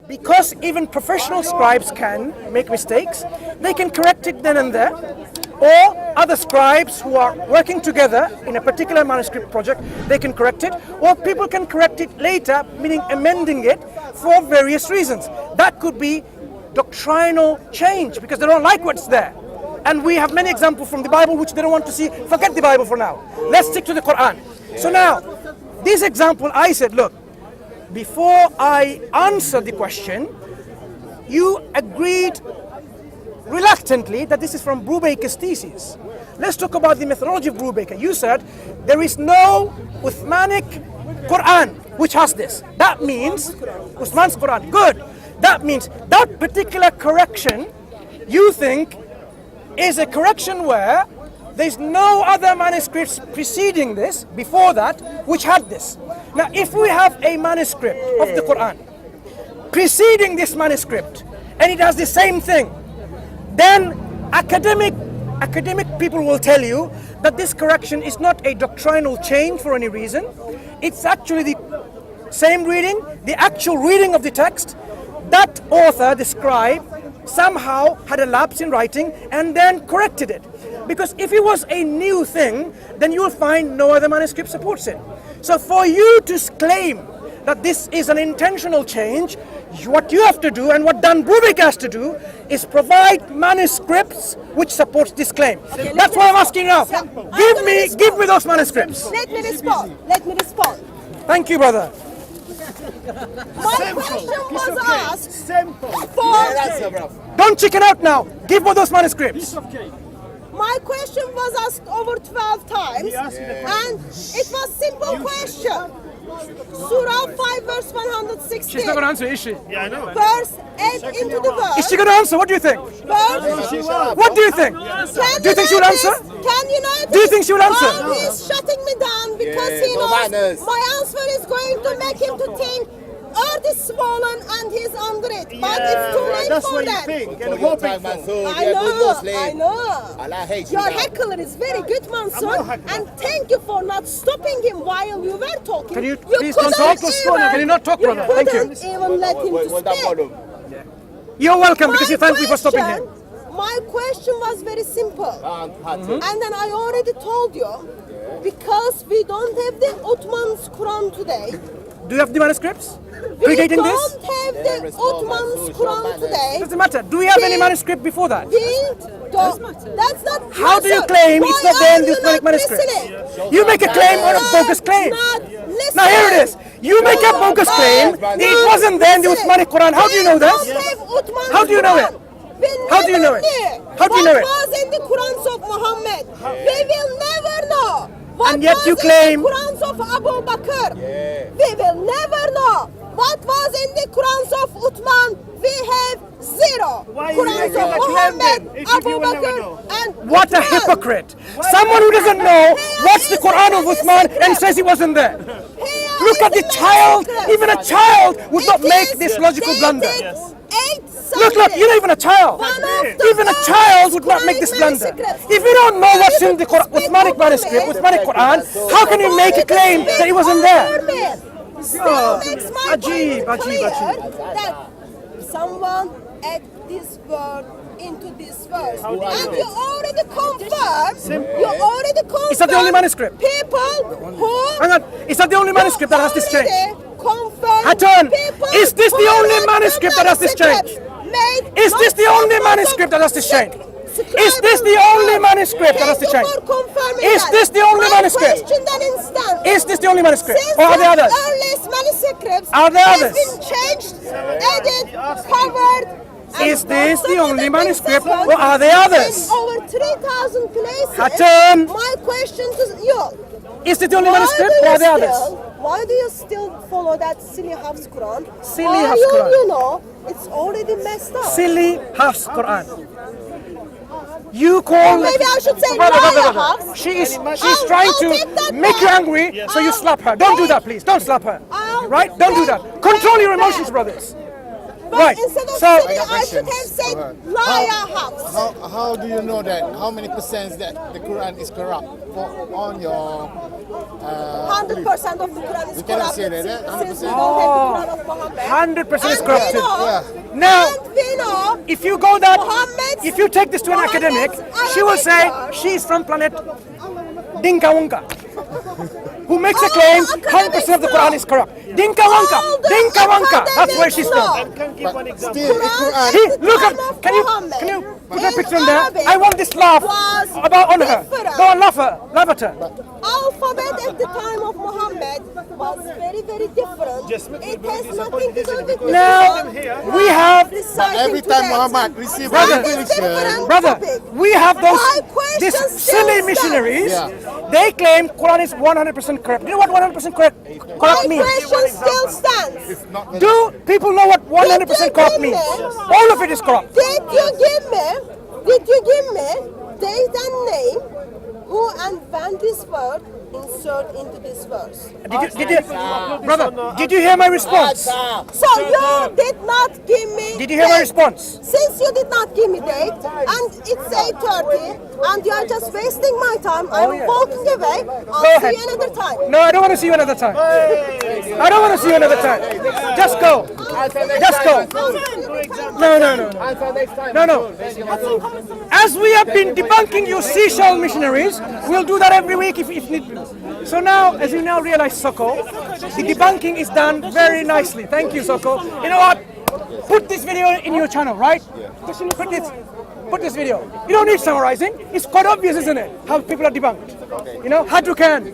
because even professional scribes can make mistakes, they can correct it then and there, or other scribes who are working together in a particular manuscript project, they can correct it, or people can correct it later, meaning amending it for various reasons. That could be doctrinal change because they don't like what's there. And we have many examples from the Bible which they don't want to see. Forget the Bible for now. Let's stick to the Quran. So now, this example, I said, look, before I answer the question, you agreed reluctantly that this is from Brubaker's thesis. Let's talk about the methodology of Brubaker. You said there is no Uthmanic Quran which has this. That means Uthman's Quran. Good. That means that particular correction you think is a correction where there's no other manuscripts preceding this, before that, which had this. Now, if we have a manuscript of the Quran preceding this manuscript, and it has the same thing, then academic people will tell you that this correction is not a doctrinal change for any reason. It's actually the same reading, the actual reading of the text. That author, the scribe, somehow had a lapse in writing and then corrected it. Because if it was a new thing, then you will find no other manuscript supports it. So for you to claim that this is an intentional change, what you have to do and what Dan Brubaker has to do is provide manuscripts which supports this claim. Okay, that's why I'm asking now. Give me those manuscripts. Let me respond. Thank you, brother. My question was asked Don't chicken out now. Give me those manuscripts. My question was asked over 12 times, and it was simple question. Surah 5 verse 116. She's not going to answer, is she? Yeah, I know. Verse 8 into the verse. Is she going to answer? What do you think? What do you think? Do you think she will answer? Can you notice? Do you think she will answer? How he's shutting me down because he knows my answer is going to make him to think earth is swollen and he's under it. But it's too late for that. I know. Allah hates Your heckler is very good, Mansur. And thank you for not stopping him while you were talking. Can you please don't talk? Can you not talk, brother? Thank you. Even let him to speak. You're welcome because you thank me for stopping him. My question was very simple. And then I already told you, because we don't have the Ottoman's Quran today. Do you have the manuscripts? We don't have the Ottoman's Quran today. Doesn't matter. Do we have any manuscript before that? That's not. How do you claim it's not there in the Islamic manuscript? You make a claim or a bogus claim. Now here it is. You make a bogus claim. It wasn't there in the Uthmanic Quran. How do you know this? How do you know it? How do you know it? How do you know it? What was in the Qurans of Muhammad? We will never know. And yet you claim. What was in the Qurans of Abu Bakr? We will never know. What was in the Qurans of Uthman? We have zero. Qurans of Muhammad, Abu Bakr, and what a hypocrite! Someone who doesn't know what's the Quran of Uthman and says he wasn't there. Look at the child. Even a child would not make this logical blunder. Look, you're not even a child. Even a child would not make this blunder. If you don't know what's in the Uthmanic manuscript, Uthmanic Quran, how can you make a claim that it wasn't there? Still makes my point clear that someone add this word into this verse. And you already confirmed. Is that the only manuscript? People who... Hang on. Is that the only manuscript that has this change? Hatton, is this the only manuscript that has this change? Is this the only manuscript that has this change? Is this the only manuscript that has this change? Is this the only manuscript? Is this the only manuscript? Or are there others? Are there others? Changed, added, covered. Is this the only manuscript or are there others? Over 3,000 places. Hatton. My question to you. Is it the only manuscript or are there others? Why do you still follow that silly Hafs Quran? Silly Hafs Quran. You know, it's already messed up. Silly Hafs Quran. You call... Maybe I should say Hafs. She's trying to make you angry, so you slap her. Don't do that, please. Don't slap her. Right? Don't do that. Control your emotions, brothers. But Right. instead of So- city, I should have said liar house. How do you know that? How many percent that the Quran is corrupt on your? 100% of the Quran is You cannot corrupted say that, eh? since we don't have the Quran of Muhammad. 100% is And corrupted. we know, Yeah. Now, and we know if you go that, Muhammad's- if you take this to an academic, Muhammad's she will say Arabic she's from planet Dinka Wonka, who makes a claim 100% of the Quran is corrupt. Dinka Wonka, All the Dinka Wonka. That's where she's academics from. know. Can give one example. Still, the Quran. See, The look time at. of Can you Muhammad put a in picture on there? Arabic I want this laugh was about on her. different. Go on, laugh at her. Alphabet at the time of Muhammad was very, very different. It has nothing to do with Now we have, Every time Muhammad receives Brother, revelation, brother, we have those My these question silly still missionaries. stands. They claim Quran is 100% correct. You know what 100% correct My means? question still stands. not Do people know what 100% corrupt means? All of it is corrupt. Did you give me date and name who and when this word insert into this verse? Did you hear my response? So you did not give me. Did you hear my date. response? Since you did not give me date and it's 8:30 and you are just wasting my time, I'm walking away. I'll see ahead. you another time. No, I don't want to see you another time. I don't want to see you another time. Just go. Just go. No. As we have been debunking you seashell missionaries, we'll do that every week if need be. So now, as you now realize, Soko, the debunking is done very nicely. Thank you, Soko. You know what? Put this video in your channel, right? Put this video. You don't need summarizing. It's quite obvious, isn't it? How people are debunked. You know, had to can.